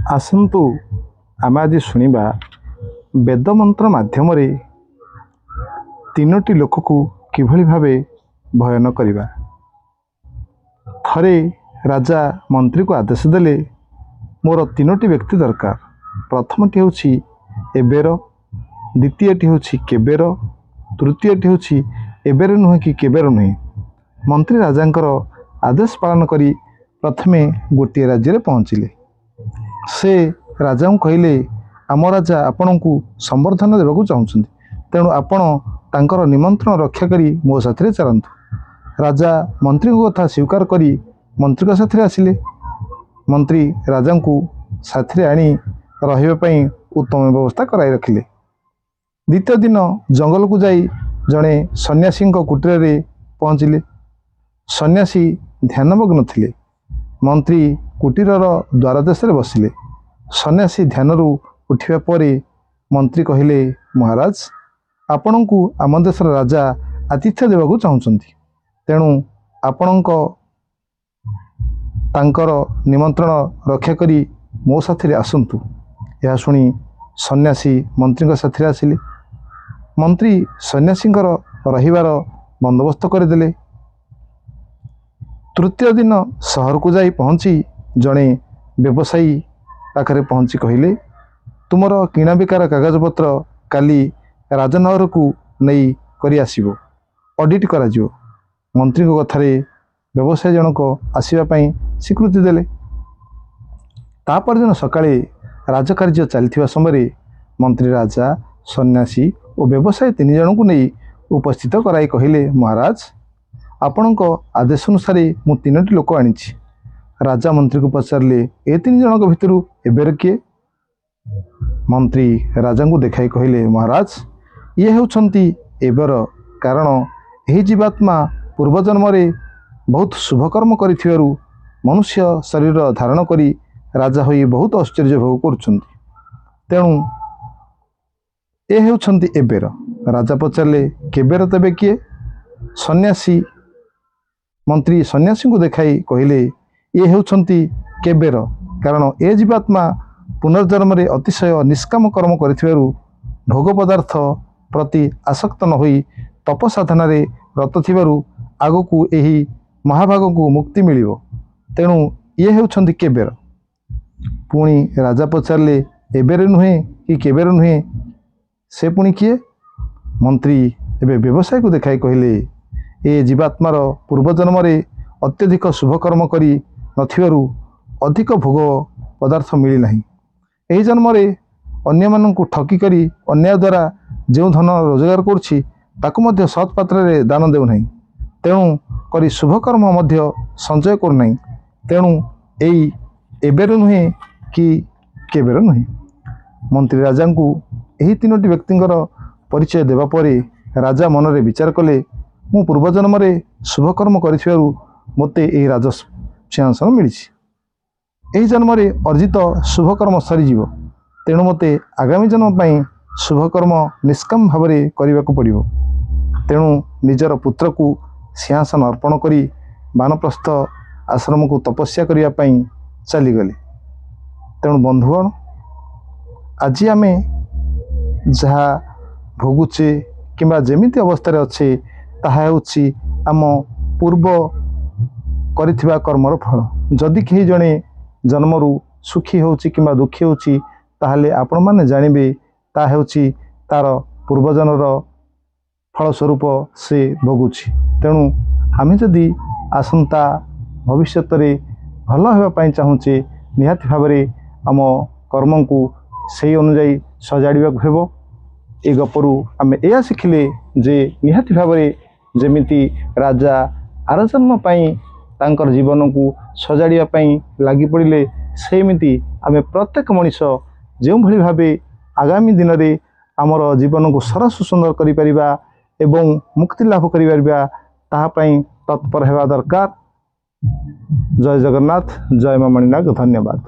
आसन्तु आमे आज शुणिबा वेद मंत्र माध्यम तीनोटी लोक को किभली भावे भय न करिबा। थरे राजा मंत्री को आदेश देले मोर तीनोटी व्यक्ति दरकार। प्रथमटी होछि एबेर, द्वितीयटी होछि केबेर, तृतीयटी होछि एबेर नुहे कि केबेर नुहे। मंत्री राजांकर आदेश पालन करी प्रथमे गोटे राज्य पहुँचिले। से राजा कहले आम राजा आपण को संबर्धना देवाक चाहते, तेणु आपण तांकर निमंत्रण रक्षा करी मो साथी चलतु। राजा मंत्री को कथा स्वीकार करी मंत्री का साथी आसिले। मंत्री राजा को साथी आनी रही उत्तम व्यवस्था कराई रखिले। द्वितीय दिन जंगल को जाई जड़े सन्यासी कुटीर में पहुँचिले। सन्यासी ध्यानमग्न थिले। मंत्री कुटीर द्वार देश बसिले। सन्यासी ध्यान उठा पर मंत्री कहले महाराज आपण को आम देशर राजा आतिथ्य देवाक चाहते, तेणु आपण तांकर निमंत्रण रक्षा करी मो साथी आसतु। यह शुणी सन्यासी मंत्री साथी आसिले। मंत्री सन्यासी रहिबार बंदोबस्त करदेले। तृतीय दिन सहर को जाई पहुँची जड़े व्यवसायी पाखरे पहुँची कहले तुमर किणा बिकार कागजपत्र काली राजनगर को नहीं करी आसीबो, ऑडिट करा जिवो। मंत्री को कथारे व्यवसायी जनक आसीबापई स्वीकृति देले। तापर दिन सकाळे राजकार्य चलथिबा समय मंत्री राजा सन्यासी और व्यवसायी तीन जन को नहीं उपस्थित कराई कहले महाराज आपणक आदेश अनुसार मु तीनोटी लोक आनी। राजा मंत्री को पचारे ए तीन जन भितर एबेर किए? मंत्री राजा को देखाई कहले महाराज ये होउछंती एबर, कारण यही जीवात्मा पूर्वजन्म बहुत शुभकर्म करिथिबारु मनुष्य शरीर धारण करी राजा होई बहुत आश्चर्य भोग करुछंती, तेणु ए होउछंती एबेर। राजा पचारे केबेर तेबे किए? सन्यासी मंत्री सन्यासी को देखाई कहले ये होउछंती केबेर, कारण ए जीवात्मा पुनर्जन्म अतिशय निष्काम कर्म करिथिबारु भोग पदार्थ प्रति आसक्त न होई तपसाधन रत थिबारु आगकू एही महाभाग को मुक्ति मिलिबो, तेणु ये होउछंती केबेर। पुणी राजा पचारे एबेर नुहे कि केबेर नुहे? से पुणी किए? मंत्री एबे व्यवसाय को देखाई कहले ए जीवात्मार पूर्वजन्म अत्यधिक शुभकर्म करी नथिबारु अधिक भोग पदार्थ मिली नहीं। एही जन्म अन्य माननकु ठकी करी अन्याय द्वारा जो धन रोजगार करुछि ताकु मध्य सत् पात्र दान देउ नहीं, तेणु करी शुभकर्म मध्य संचय कर नहीं। तेणु एई एबेर नुहे कि केबेर नुहे। मंत्री राजा को यही तीनोटी व्यक्तिंकर परिचय देवा परे राजा मनरे विचार कले मु पूर्वजन्म शुभकर्म करिथिबारु मते एही राज सिंहासन मिली। एही जन्म अर्जित शुभकर्म सरीजीव, तेणु मते आगामी जन्म पई शुभकर्म निष्काम भाव करने को पड़ो। तेणु निजर पुत्र को सिंहासन अर्पण करी वानप्रस्थ आश्रम को तपस्या करने चलीगले। तेणु बंधुगण आज आमे जहा भोगुचे किंबा जेमिति अवस्था अच्छे ताहा होछि आम पूर्व करिथिबा कर्मर फल। जदि कहीं जड़े जन्मरू सुखी होछि किंबा दुखी होछि ताहले आपण माने जानिबे ता हेउछि तार पूर्वजनर फलस्वरूप से भोगुछि। तेणु आमे जदि आसंता भविष्यत भल होगापाई चाहूचे निहाती भाव आम कर्म को से अनुजाई सजाड़ा हेब। ए गपरू आमे एया शिखिले जे निहाती भाव जेमिति राजा आर जन्म पाई तांकर जीवन को सजाड़ा लगी पड़े सेमिति आमे प्रत्येक मनीष जो भली भावे आगामी दिन में आमर जीवन को सरस सुंदर करिपरिबा एवं मुक्ति लाभ करिपरिबा ताहापाई तत्पर हेबा दरकार। जय जगन्नाथ, जय मां मणिनाग। धन्यवाद।